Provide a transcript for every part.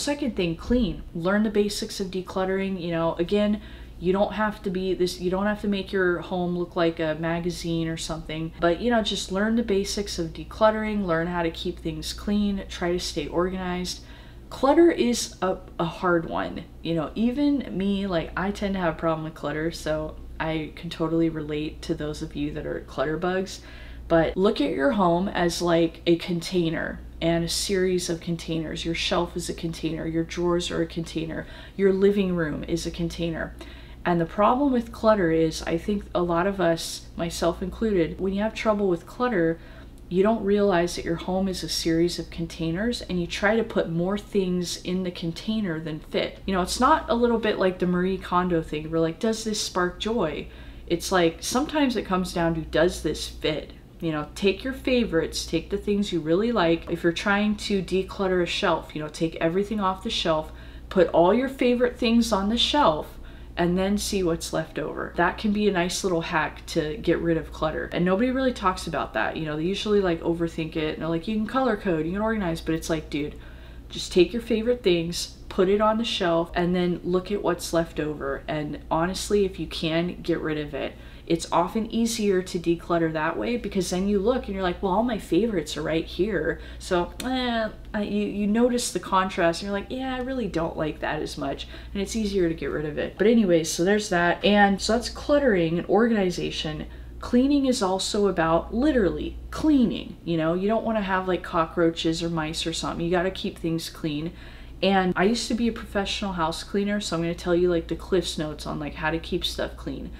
Second thing, clean. Learn the basics of decluttering. You know, again, you don't have to be this, you don't have to make your home look like a magazine or something, but you know, just learn the basics of decluttering, learn how to keep things clean, try to stay organized. Clutter is a hard one. You know, even me, like I tend to have a problem with clutter, so I can totally relate to those of you that are clutter bugs. But look at your home as like a container and a series of containers. Your shelf is a container, your drawers are a container, your living room is a container. And the problem with clutter is, I think a lot of us, myself included, when you have trouble with clutter, you don't realize that your home is a series of containers and you try to put more things in the container than fit. You know, it's not a little bit like the Marie Kondo thing. We're like, does this spark joy? It's like, sometimes it comes down to, does this fit? You know, take your favorites, take the things you really like. If you're trying to declutter a shelf, you know, take everything off the shelf, put all your favorite things on the shelf, and then see what's left over. That can be a nice little hack to get rid of clutter. And nobody really talks about that. You know, they usually like overthink it and they're like, you can color code, you can organize, but it's like, dude, just take your favorite things, put it on the shelf, and then look at what's left over. And honestly, if you can, get rid of it. It's often easier to declutter that way, because then you look and you're like, well, all my favorites are right here. So you notice the contrast and you're like, yeah, I really don't like that as much. And it's easier to get rid of it. But anyways, so there's that. And so that's cluttering and organization. Cleaning is also about literally cleaning. You know, you don't want to have like cockroaches or mice or something. You got to keep things clean. And I used to be a professional house cleaner, so I'm going to tell you like the Cliff's Notes on like how to keep stuff clean.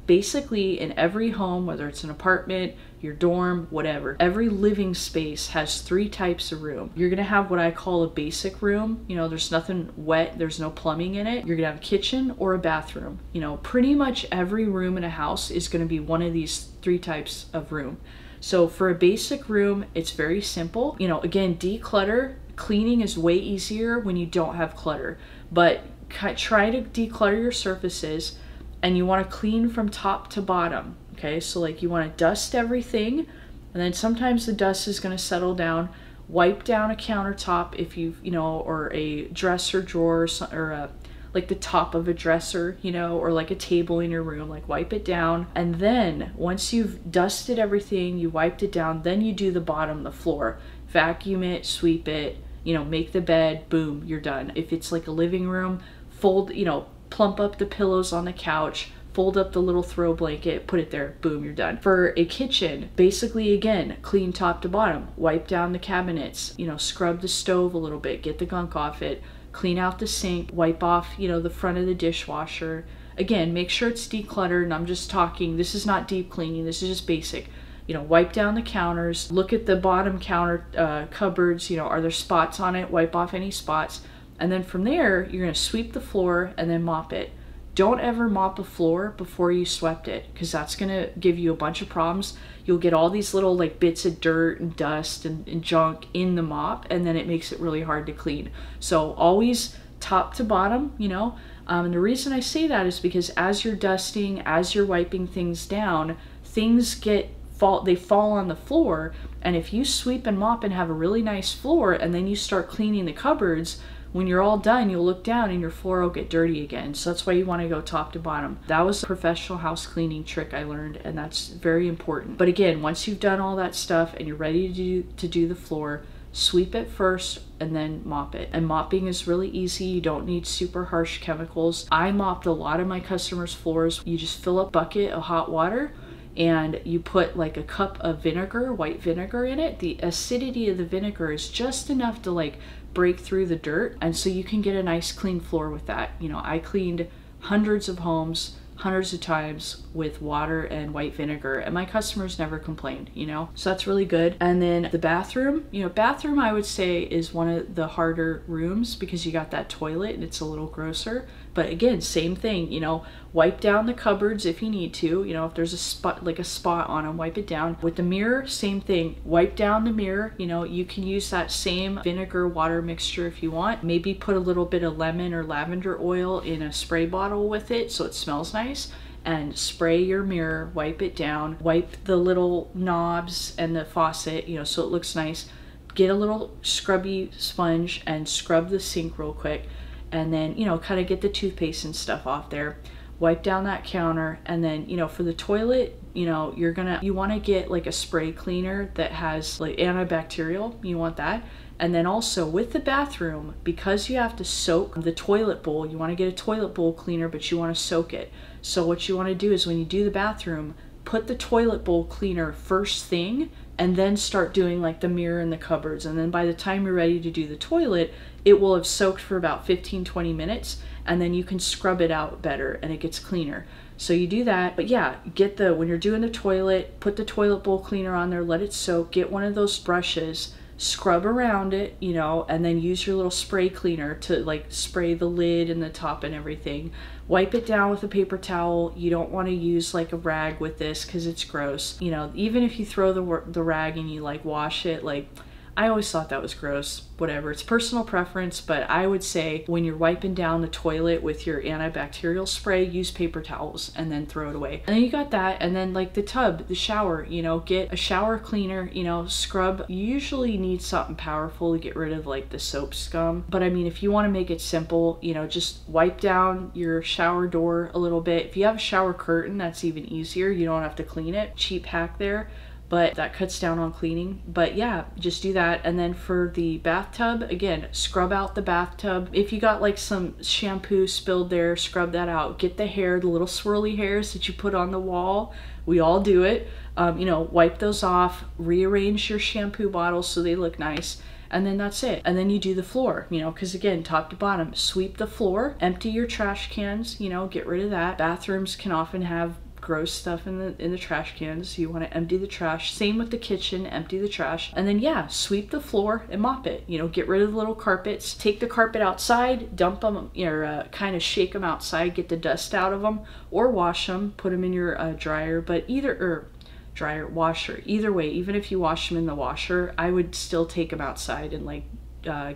Basically, in every home, whether it's an apartment, your dorm, whatever, every living space has 3 types of room. You're gonna have what I call a basic room. You know, there's nothing wet, there's no plumbing in it. You're gonna have a kitchen or a bathroom. You know, pretty much every room in a house is gonna be one of these 3 types of room. So for a basic room, it's very simple. You know, again, declutter, cleaning is way easier when you don't have clutter, but try to declutter your surfaces. And you want to clean from top to bottom, okay? So like you want to dust everything, and then sometimes the dust is going to settle down. Wipe down a countertop if you know, or a dresser drawer, or like the top of a dresser, you know, or like a table in your room, like wipe it down. And then once you've dusted everything, you wiped it down, then you do the bottom, the floor. Vacuum it, sweep it, you know, make the bed, boom, you're done. If it's like a living room, fold, you know, plump up the pillows on the couch, fold up the little throw blanket, put it there, boom, you're done. For a kitchen, basically again, clean top to bottom, wipe down the cabinets, you know, scrub the stove a little bit, get the gunk off it, clean out the sink, wipe off, you know, the front of the dishwasher. Again, make sure it's decluttered, and I'm just talking, this is not deep cleaning, this is just basic. You know, wipe down the counters, look at the bottom counter cupboards, you know, are there spots on it, wipe off any spots. And then from there, you're going to sweep the floor and then mop it. Don't ever mop a floor before you swept it, because that's going to give you a bunch of problems. You'll get all these little like bits of dirt and dust and junk in the mop, and then it makes it really hard to clean. So always top to bottom, you know. And the reason I say that is because as you're dusting, as you're wiping things down, things they fall on the floor. And if you sweep and mop and have a really nice floor, and then you start cleaning the cupboards, when you're all done, you'll look down and your floor will get dirty again. So that's why you want to go top to bottom. That was a professional house cleaning trick I learned, and that's very important. But again, once you've done all that stuff and you're ready to do the floor, sweep it first and then mop it. And mopping is really easy. You don't need super harsh chemicals. I mopped a lot of my customers' floors. You just fill up a bucket of hot water and you put like a cup of vinegar, white vinegar in it. The acidity of the vinegar is just enough to like break through the dirt, and so you can get a nice clean floor with that. You know, I cleaned hundreds of homes hundreds of times with water and white vinegar, and my customers never complained, you know, so that's really good. And then the bathroom, you know, bathroom I would say is one of the harder rooms because you got that toilet and it's a little grosser. But again, same thing, you know, wipe down the cupboards if you need to, you know, if there's a spot, like a spot on them, wipe it down. With the mirror, same thing, wipe down the mirror. You know, you can use that same vinegar water mixture if you want. Maybe put a little bit of lemon or lavender oil in a spray bottle with it so it smells nice, and spray your mirror, wipe it down, wipe the little knobs and the faucet, you know, so it looks nice. get a little scrubby sponge and scrub the sink real quick, and then, you know, kind of get the toothpaste and stuff off there. Wipe down that counter, and then, you know, for the toilet, you know, you want to get like a spray cleaner that has like antibacterial. You want that. And then also with the bathroom, because you have to soak the toilet bowl, you want to get a toilet bowl cleaner, but you want to soak it. So what you want to do is when you do the bathroom, put the toilet bowl cleaner first thing, and then start doing like the mirror and the cupboards. And then by the time you're ready to do the toilet, it will have soaked for about 15-20 minutes, and then you can scrub it out better and it gets cleaner. So you do that. But yeah, when you're doing the toilet, put the toilet bowl cleaner on there, let it soak, get one of those brushes, scrub around it, you know, and then use your little spray cleaner to like spray the lid and the top and everything. Wipe it down with a paper towel. You don't want to use like a rag with this because it's gross. You know, even if you throw the rag and you like wash it, like, I always thought that was gross. Whatever, it's personal preference, but I would say when you're wiping down the toilet with your antibacterial spray, use paper towels and then throw it away. And then you got that, and then like the tub, the shower, you know, get a shower cleaner, you know, scrub. You usually need something powerful to get rid of like the soap scum. But I mean, if you want to make it simple, you know, just wipe down your shower door a little bit. If you have a shower curtain, that's even easier. You don't have to clean it. Cheap hack there. But that cuts down on cleaning. But yeah, just do that. And then for the bathtub, again, scrub out the bathtub. If you got like some shampoo spilled there, scrub that out. Get the hair, the little swirly hairs that you put on the wall. We all do it. You know, wipe those off, rearrange your shampoo bottles so they look nice. And then that's it. And then you do the floor, you know, because again, top to bottom, sweep the floor, empty your trash cans, you know, get rid of that. Bathrooms can often have gross stuff in the trash cans. You want to empty the trash. Same with the kitchen, empty the trash. And then yeah, sweep the floor and mop it. You know, get rid of the little carpets. Take the carpet outside, dump them, or kind of shake them outside, get the dust out of them, or wash them, put them in your dryer. But washer. Either way, even if you wash them in the washer, I would still take them outside and like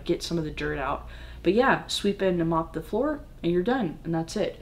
get some of the dirt out. But yeah, sweep in and mop the floor and you're done, and that's it.